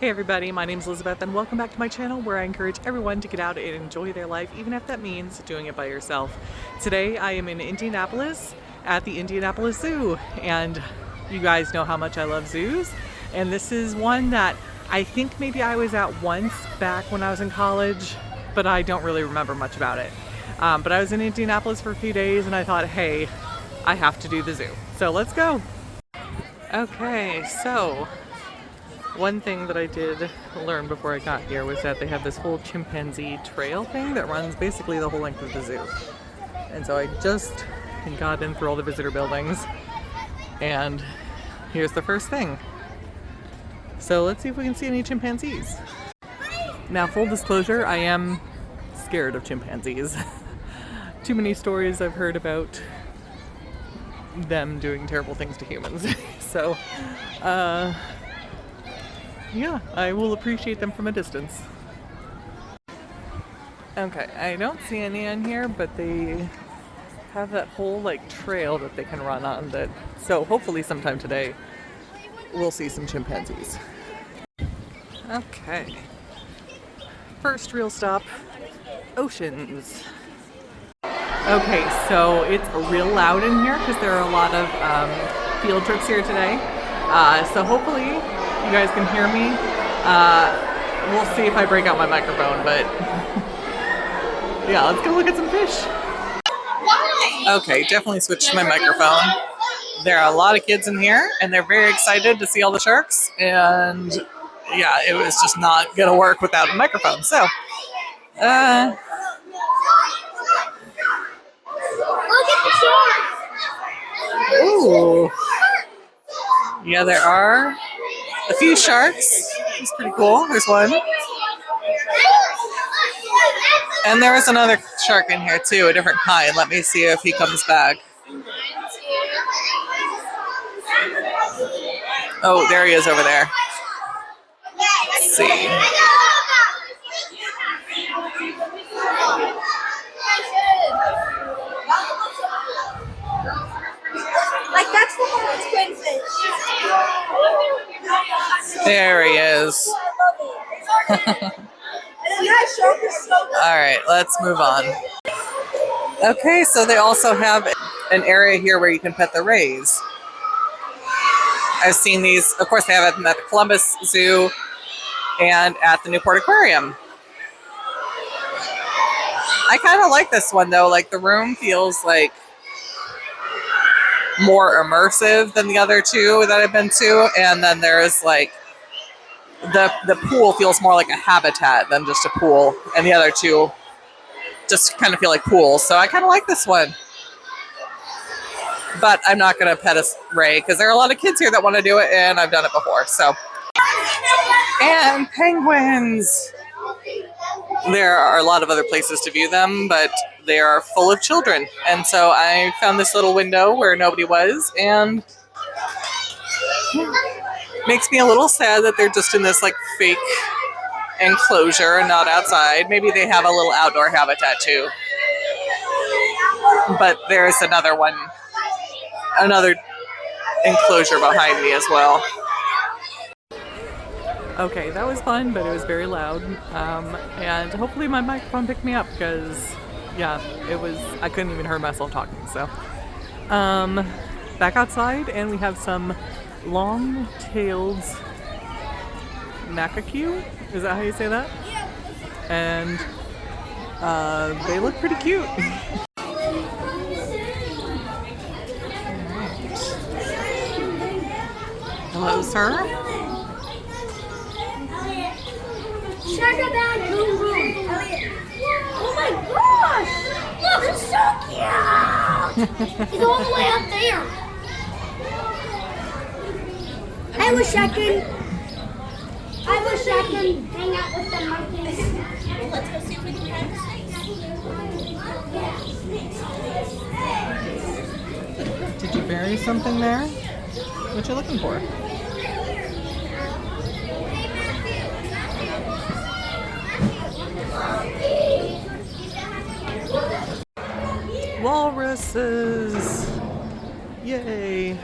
Hey everybody, my name is Elizabeth and welcome back to my channel where I encourage everyone to get out and enjoy their life, even if that means doing it by yourself. Today I am in Indianapolis at the Indianapolis Zoo, and you guys know how much I love zoos, and this is one that I think maybe I was at once back when I was in college, but I don't really remember much about it. But I was in Indianapolis for a few days and I thought, hey, I have to do the zoo. So let's go. Okay, so one thing that I did learn before I got here was that they have this whole chimpanzee trail thing that runs basically the whole length of the zoo. And so I just got in through all the visitor buildings, and here's the first thing. So let's see if we can see any chimpanzees. Now, full disclosure, I am scared of chimpanzees. Too many stories I've heard about them doing terrible things to humans. So, yeah, I will appreciate them from a distance. Okay, I don't see any in here, but they have that whole trail that they can run on, so hopefully sometime today we'll see some chimpanzees. Okay. First real stop, oceans. Okay, so it's real loud in here because there are a lot of field trips here today. So hopefully you guys can hear me. We'll see if I break out my microphone, but yeah, let's go look at some fish. Okay, definitely switched to my microphone. There are a lot of kids in here and they're very excited to see all the sharks, and yeah, it was just not gonna work without a microphone. So look at the sharks. Ooh. Yeah, there are a few sharks. It's pretty cool. There's one. And there is another shark in here too, a different kind. Let me see if he comes back. Oh, there he is over there. Let's see. Like, that's the one that's twin fish. There he is. Alright, let's move on. Okay, so they also have an area here where you can pet the rays. I've seen these, of course they have them at the Columbus Zoo and at the Newport Aquarium. I kind of like this one though, like the room feels like more immersive than the other two that I've been to, and then there's like the pool feels more like a habitat than just a pool, and the other two just kind of feel like pools. So I kind of like this one, but I'm not going to pet a ray because there are a lot of kids here that want to do it, and I've done it before. So, and penguins. There are a lot of other places to view them, but they are full of children, and so I found this little window where nobody was, and makes me a little sad that they're just in this fake enclosure and not outside. Maybe they have a little outdoor habitat too. But there's another enclosure behind me as well. Okay, that was fun, but it was very loud. And hopefully my microphone picked me up because, yeah, I couldn't even hear myself talking. So, back outside, and we have some long-tailed macaque. Is that how you say that? Yeah. And they look pretty cute. Hello, sir. Oh my gosh! Look, it's so cute! He's all the way up there. I wish I could hang out with the monkeys. Let's go see if we can find the snakes. Did you bury something there? What you looking for? Walruses! Yay!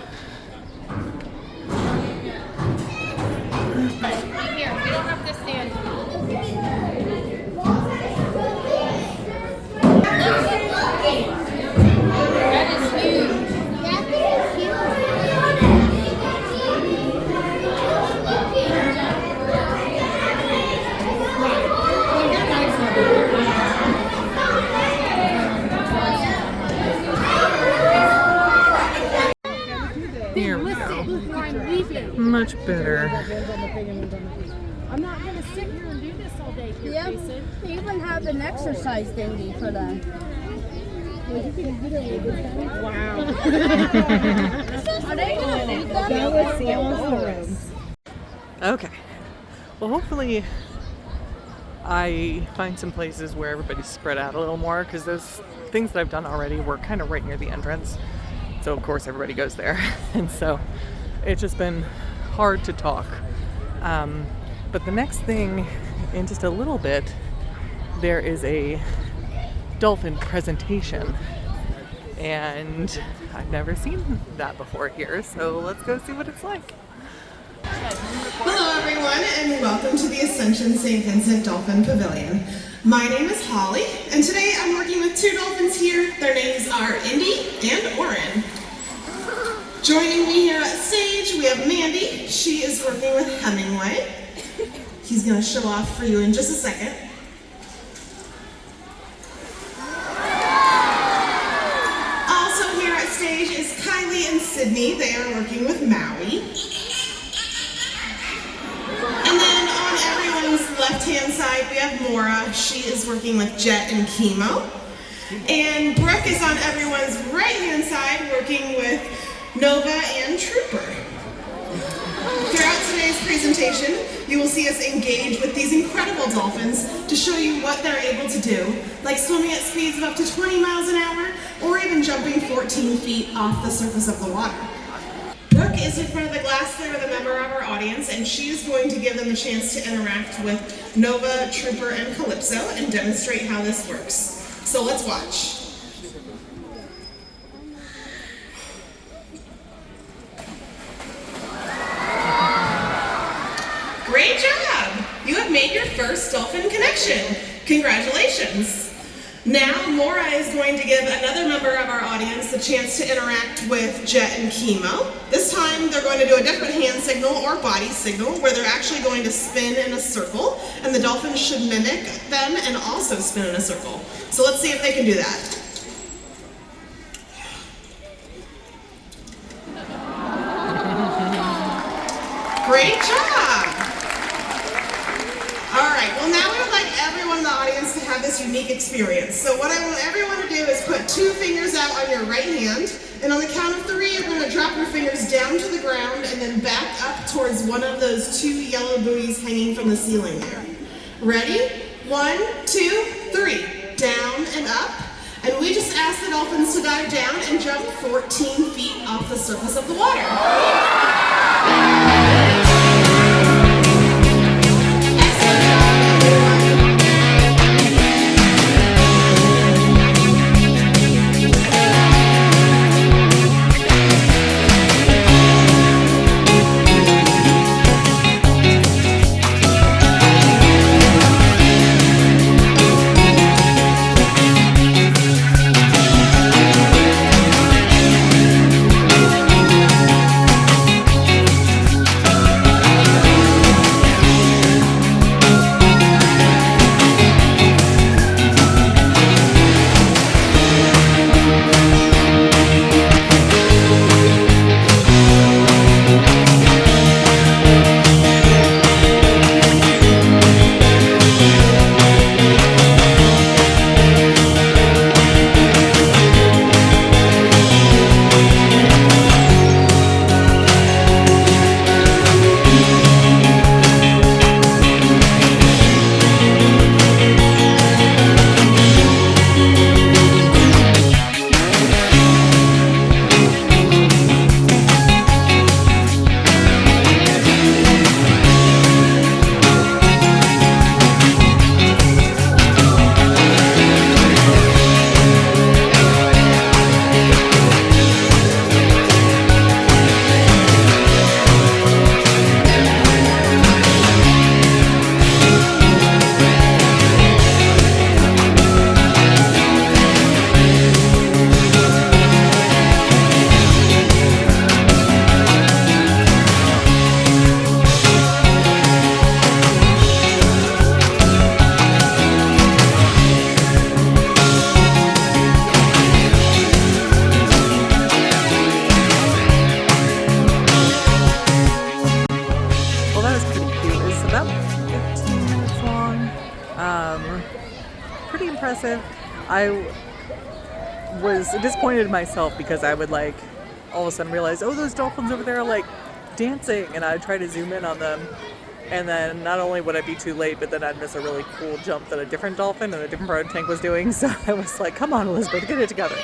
Here we go. Much better. I'm not going to sit here and do this all day here, Yep. Jason. They even have an exercise thingy for them. Wow. Are they going to eat them? That was the awesome. Okay. Well, hopefully I find some places where everybody's spread out a little more, because those things that I've done already were kind of right near the entrance. So of course everybody goes there. And so it's just been hard to talk. But the next thing, in just a little bit, there is a dolphin presentation. And I've never seen that before here, so let's go see what it's like. Hello everyone, and welcome to the Ascension St. Vincent Dolphin Pavilion. My name is Holly, and today I'm working with two dolphins here. Their names are Indy and Oren. Joining me here at stage, we have Mandy. She is working with Hemingway. He's going to show off for you in just a second. Also here at stage is Kylie and Sydney. They are working with Maui. And then on everyone's left-hand side, we have Mora. She is working with Jet and Chemo. And Brooke is on everyone's right-hand side, working with Nova and Trooper. Throughout today's presentation, you will see us engage with these incredible dolphins to show you what they're able to do, like swimming at speeds of up to 20 miles an hour, or even jumping 14 feet off the surface of the water. Brooke is in front of the glass there with a member of our audience, and she is going to give them a chance to interact with Nova, Trooper, and Calypso and demonstrate how this works. So let's watch. Great job! You have made your first dolphin connection. Congratulations! Now, Mora is going to give another member of our audience the chance to interact with Jet and Chemo. This time, they're going to do a different hand signal or body signal where they're actually going to spin in a circle, and the dolphins should mimic them and also spin in a circle. So let's see if they can do that. Great job! All right, well now we would like everyone in the audience to have this unique experience. So what I want everyone to do is put two fingers out on your right hand, and on the count of three, you're going to drop your fingers down to the ground and then back up towards one of those two yellow buoys hanging from the ceiling there. Ready? 1, 2, 3. Down and up. And we just ask the dolphins to dive down and jump 14 feet off the surface of the water. impressive. I was disappointed in myself because I would like all of a sudden realize, oh, those dolphins over there are like dancing, and I'd try to zoom in on them, and then not only would I be too late, but then I'd miss a really cool jump that a different dolphin and a different part of the tank was doing. So I was like, come on, Elizabeth, get it together.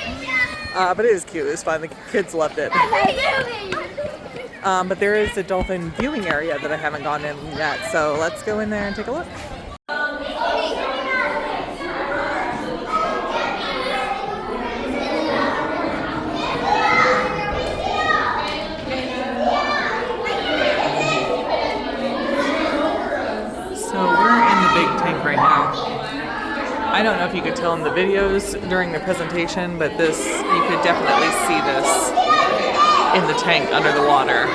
But it is cute. It was fun. The kids loved it. But there is a dolphin viewing area that I haven't gone in yet, so let's go in there and take a look. Right now. I don't know if you could tell in the videos during the presentation, but this, you could definitely see this in the tank under the water.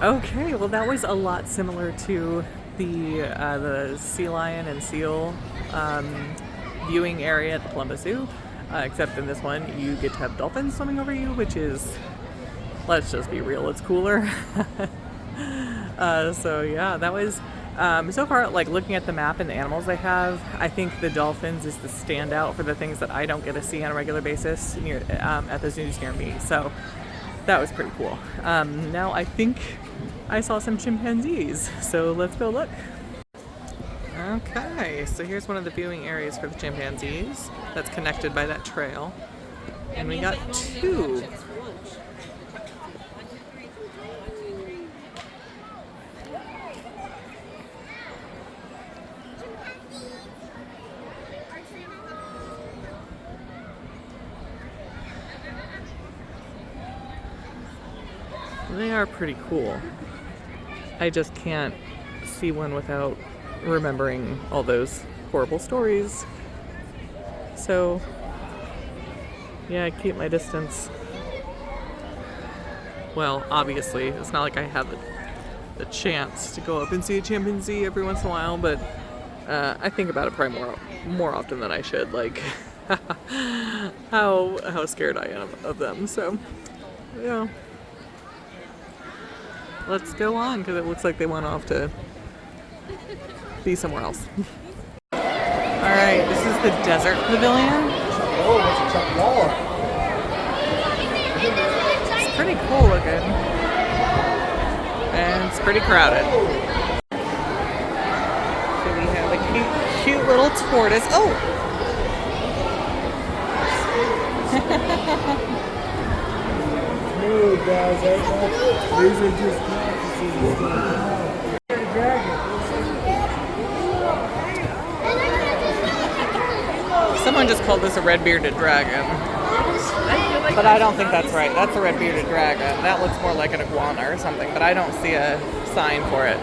Okay, well that was a lot similar to the sea lion and seal viewing area at the Columbus Zoo, except in this one you get to have dolphins swimming over you, which is, let's just be real, it's cooler. So yeah, that was so far, like looking at the map and the animals they have, I think the dolphins is the standout for the things that I don't get to see on a regular basis near at the zoos near me. So that was pretty cool. Now I think I saw some chimpanzees, so let's go look. Okay, so here's one of the viewing areas for the chimpanzees that's connected by that trail. And we got two. They are pretty cool. I just can't see one without remembering all those horrible stories. So, yeah, I keep my distance. Well, obviously, it's not like I have the chance to go up and see a chimpanzee every once in a while, but I think about it probably more often than I should, like how scared I am of them. So, yeah. Let's go on, because it looks like they went off to be somewhere else. Alright, this is the desert pavilion. It's pretty cool looking. And it's pretty crowded. So we have a cute little tortoise. Oh! No, guys, these are just Someone just called this a red-bearded dragon. But I don't think that's right. That's a red-bearded dragon. That looks more like an iguana or something, but I don't see a sign for it.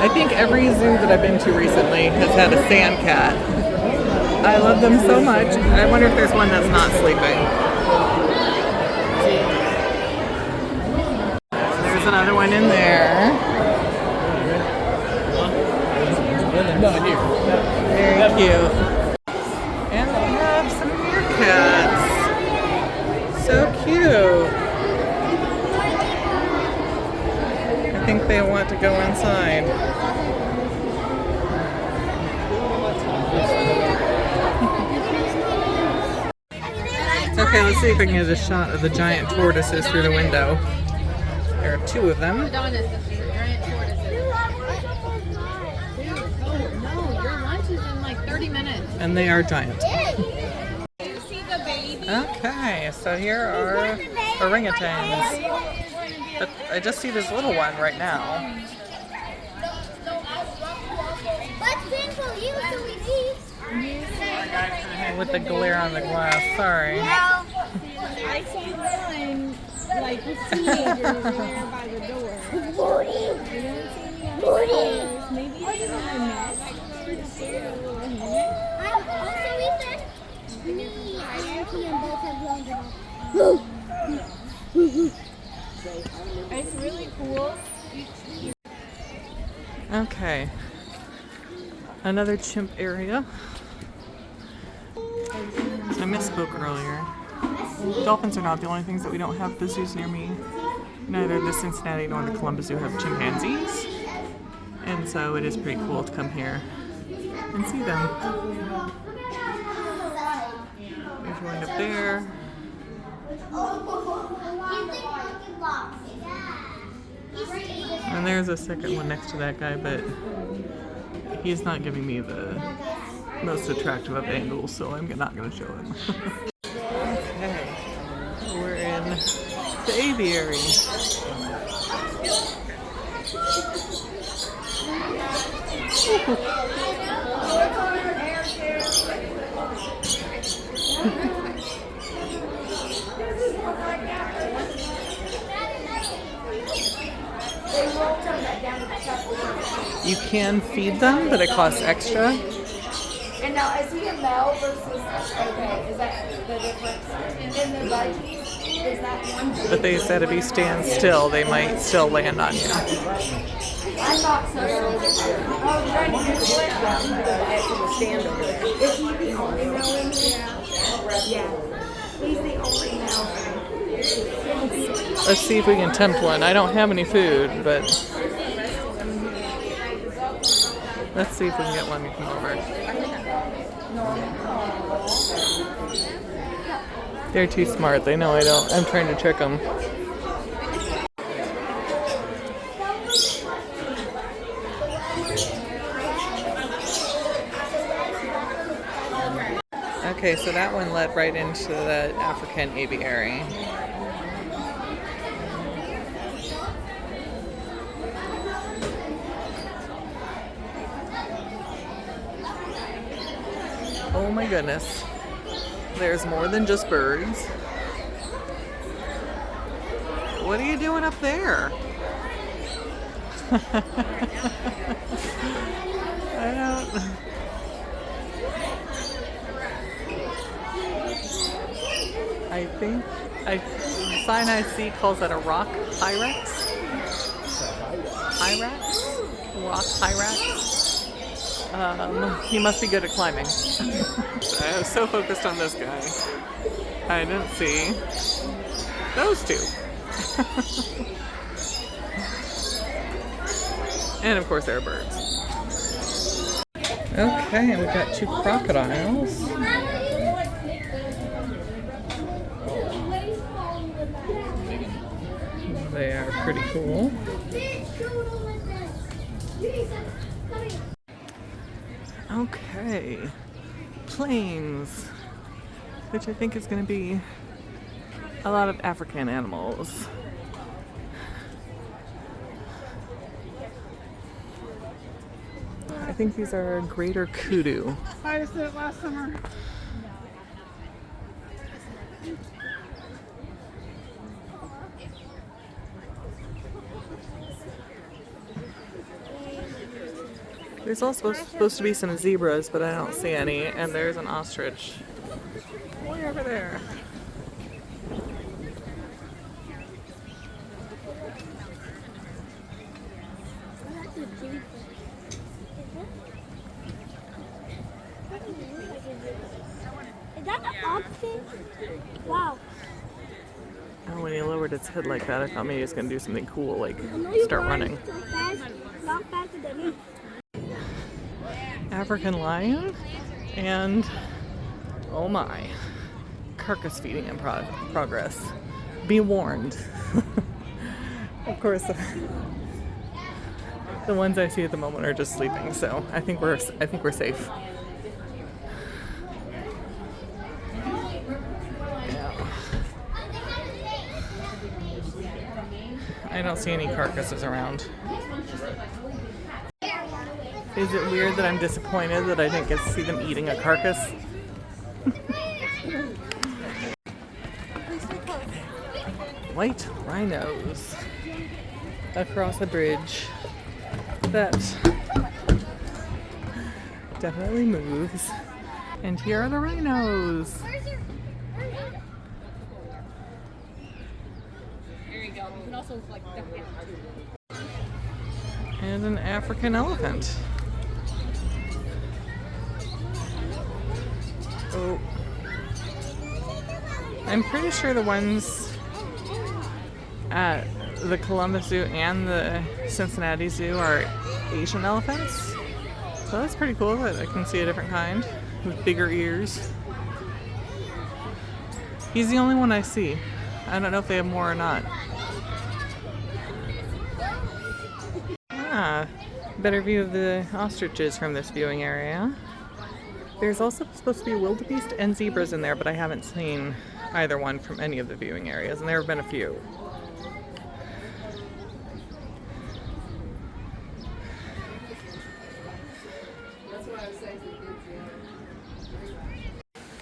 I think every zoo that I've been to recently has had a sand cat. I love them so much. I wonder if there's one that's not sleeping. There's another one in there. Very cute. And we have some meerkats. So cute. I think they want to go inside. Okay, let's see if I can get a shot of the giant tortoises through the window. There are two of them. And they are giant. Okay, so here are orangutans. But I just see this little one right now. with the glare on the glass. Sorry. I see one, like a teenager over there by the door. Morty. You don't see any other Morty. stairs. Maybe it's in the nest. Also, Ethan, me and Ian both have blown it off. It's really cool. Okay. Another chimp area. I misspoke earlier. Dolphins are not the only things that we don't have at the zoos near me. Neither the Cincinnati nor the Columbus Zoo have chimpanzees. And so it is pretty cool to come here and see them. There's one up there. And there's a second one next to that guy, but he's not giving me the most attractive of angles, so I'm not going to show him. Okay, we're in the aviary. You can feed them, but it costs extra. And now, is he a male versus, okay, is that the difference? In the budgies, is that one? But they said if you stand still, they might still land on you. I thought so. I was trying to get the split down to the stand over there. Is he the only male in here? Yeah. He's the only male. Let's see if we can tempt one. I don't have any food, but let's see if we can get one to come over. They're too smart. They know I don't. I'm trying to trick them. Okay, so that one led right into the African aviary. Oh my goodness. There's more than just birds. What are you doing up there? I don't... I think the sign I see calls that a rock hyrax. Hyrax? Rock hyrax. He must be good at climbing. I was so focused on this guy. I didn't see those two. And of course there are birds. Okay, we've got two crocodiles. They are pretty cool. Okay, plains, which I think is going to be a lot of African animals. I think these are greater kudu. I just did it last summer. There's also supposed to be some zebras, but I don't see any. And there's an ostrich way over there. Is that an oxen? Wow. Oh, when he lowered its head like that, I thought maybe he was going to do something cool, like start running. So fast, not faster than me. African lion and, oh my, carcass feeding in progress. Be warned. Of course, the ones I see at the moment are just sleeping, so I think we're safe. Yeah. I don't see any carcasses around. Is it weird that I'm disappointed that I didn't get to see them eating a carcass? white rhinos across a bridge that definitely moves. And here are the rhinos. There you go. You can also like duck it too. And an African elephant. Oh. I'm pretty sure the ones at the Columbus Zoo and the Cincinnati Zoo are Asian elephants. So that's pretty cool that I can see a different kind with bigger ears. He's the only one I see. I don't know if they have more or not. Ah, better view of the ostriches from this viewing area. There's also supposed to be wildebeest and zebras in there, but I haven't seen either one from any of the viewing areas, and there have been a few.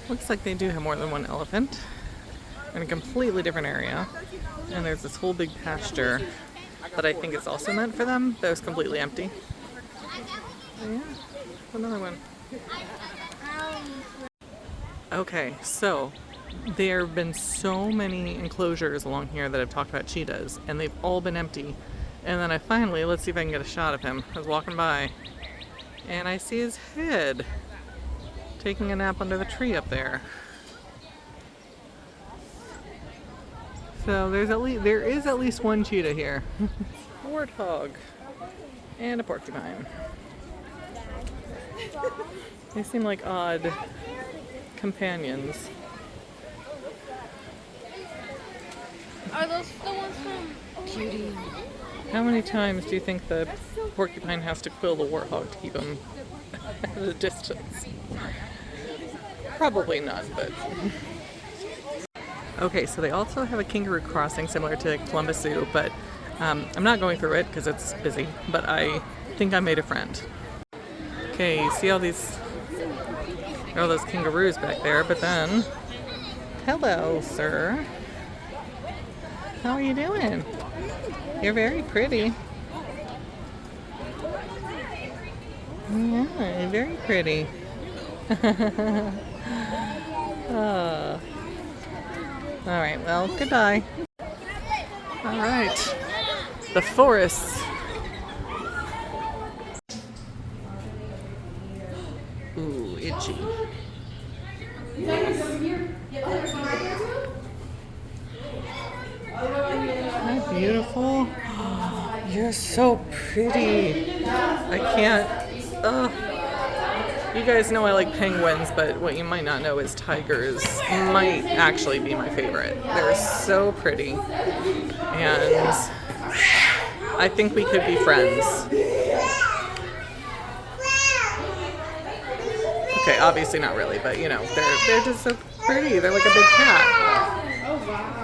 Looks like they do have more than one elephant in a completely different area. And there's this whole big pasture that I think is also meant for them that was completely empty. Yeah, another one. Okay, so there have been so many enclosures along here that I've talked about cheetahs, and they've all been empty. And then I finally, let's see if I can get a shot of him. I was walking by, and I see his head taking a nap under the tree up there. So there is at least one cheetah here. Warthog and a porcupine. They seem like odd companions. Are those the ones from Cutie? How many times do you think the porcupine has to quill the warthog to keep him at a distance? Probably none, but... Okay, so they also have a kangaroo crossing similar to Columbus Zoo, but I'm not going through it because it's busy, but I think I made a friend. Okay, you see all those kangaroos back there, but then... Hello, sir. How are you doing? You're very pretty. Yeah, you're very pretty. Alright, well, goodbye. Alright. The forest. Ooh, itchy. Isn't that beautiful? You're so pretty. I can't. You guys know I like penguins, but what you might not know is tigers might actually be my favorite. They're so pretty. And I think we could be friends. Okay, obviously not really, but you know, they're just so pretty. They're like a big cat. Oh wow.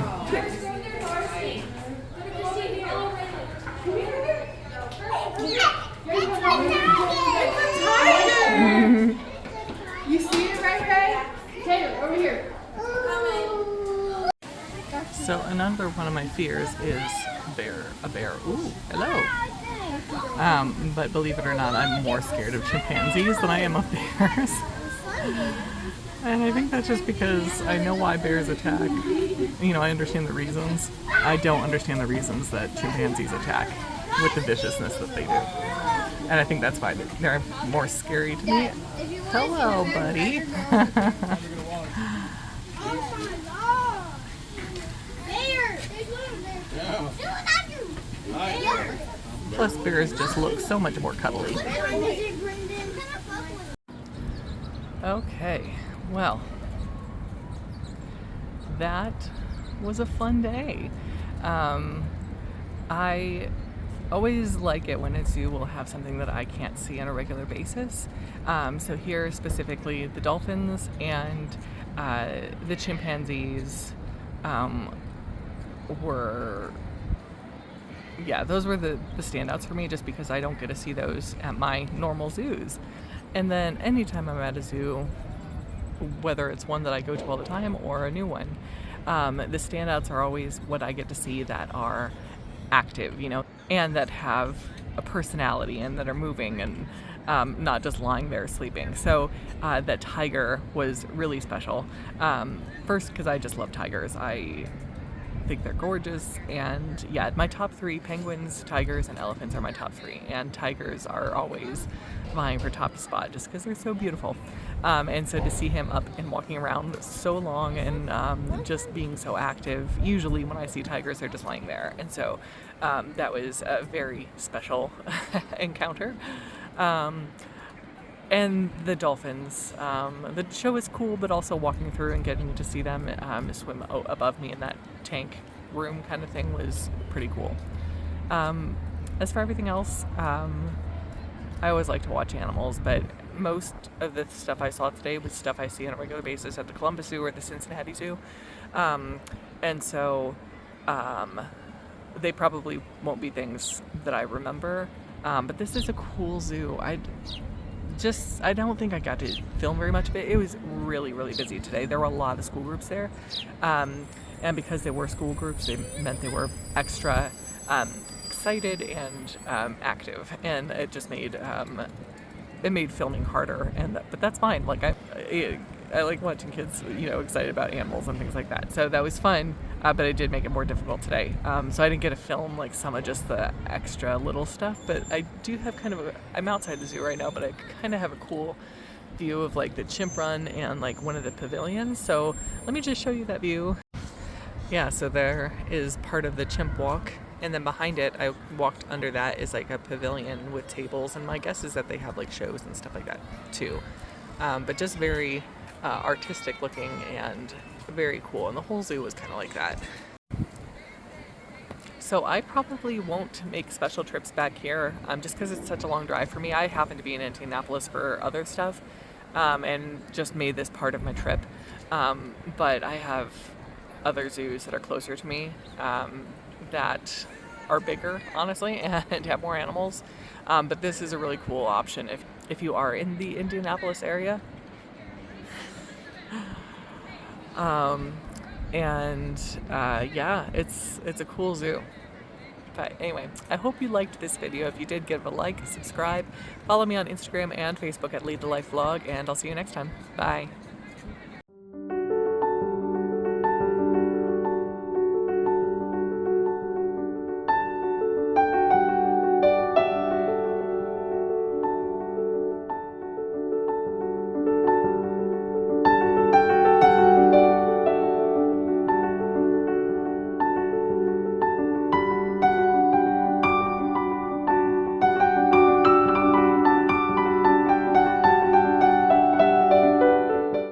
You see it right there? Taylor, over here. So another one of my fears is a bear. Ooh, hello. But believe it or not, I'm more scared of chimpanzees than I am of bears. And I think that's just because I know why bears attack. You know, I understand the reasons. I don't understand the reasons that chimpanzees attack with the viciousness that they do. And I think that's why they're more scary to me. Hello, buddy. Plus, bears just look so much more cuddly. Okay, well, that was a fun day. I always like it when a zoo will have something that I can't see on a regular basis. So here specifically, the dolphins and the chimpanzees were, yeah, those were the standouts for me just because I don't get to see those at my normal zoos. And then anytime I'm at a zoo, whether it's one that I go to all the time or a new one. The standouts are always what I get to see that are active, you know, and that have a personality and that are moving and not just lying there sleeping. So that tiger was really special. First, because I just love tigers. I think they're gorgeous, and yeah, my top three: penguins, tigers, and elephants are my top three, and tigers are always vying for top spot just because they're so beautiful. And so to see him up and walking around so long and just being so active, usually when I see tigers they're just lying there, and so that was a very special encounter. And the dolphins. The show is cool, but also walking through and getting to see them swim above me in that tank room kind of thing was pretty cool. As for everything else, I always like to watch animals, but most of the stuff I saw today was stuff I see on a regular basis at the Columbus Zoo or the Cincinnati Zoo. And so they probably won't be things that I remember, but this is a cool zoo. I don't think I got to film very much of it. It was really, really busy today. There were a lot of school groups there. And because they were school groups, it meant they were extra excited and active. And it just made filming harder. But that's fine. Like I like watching kids, you know, excited about animals and things like that. So that was fun, but it did make it more difficult today. So I didn't get to film like some of just the extra little stuff, but I do have I'm outside the zoo right now, but I kind of have a cool view of like the chimp run and like one of the pavilions. So let me just show you that view. Yeah, so there is part of the chimp walk, and then behind it, I walked under that, is like a pavilion with tables, and my guess is that they have like shows and stuff like that too. But just very artistic looking and very cool, and the whole zoo was kind of like that. So I probably won't make special trips back here just because it's such a long drive for me. I happen to be in Indianapolis for other stuff and just made this part of my trip. But I have other zoos that are closer to me that are bigger, honestly, and have more animals. But this is a really cool option if you are in the Indianapolis area. Yeah, it's a cool zoo. But anyway, I hope you liked this video. If you did, give it a like, subscribe, follow me on Instagram and Facebook at Lead the Life Vlog, and I'll see you next time. Bye.